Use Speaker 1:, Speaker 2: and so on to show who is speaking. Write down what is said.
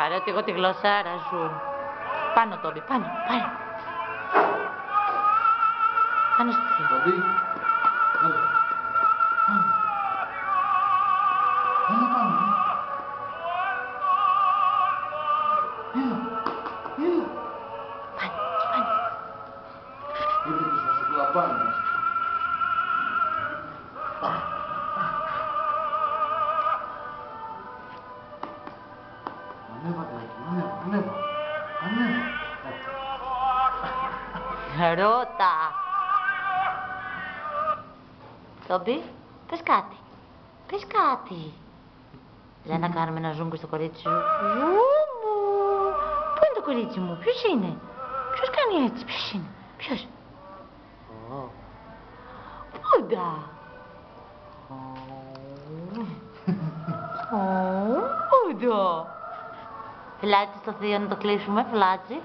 Speaker 1: Χαρέτη, εγώ τη γλωσσάρα σου. Πάνω, Τόμπι, πάνω, πάνω. Πάνω στο θείο.
Speaker 2: Τόμπι, έλα. Πάνω. Έλα πάνω. Έλα, έλα.
Speaker 1: Πάνω, πάνω.
Speaker 2: Ήρθε και θα σε κλαμπάνε. Ανέβα, Τάκη, ανέβα.
Speaker 1: Ρώτα. Τόμπι, πες κάτι. Πες κάτι. Για να κάνουμε ένα ζούγκο στο κορίτσι σου. Ζου μου. Πού είναι το κορίτσι μου, ποιος είναι. Ποιος κάνει έτσι, ποιος είναι. Ποιος. Πούντα. Πούντα. Φυλάτσι στο θείο να το κλείσουμε, φυλάτσι.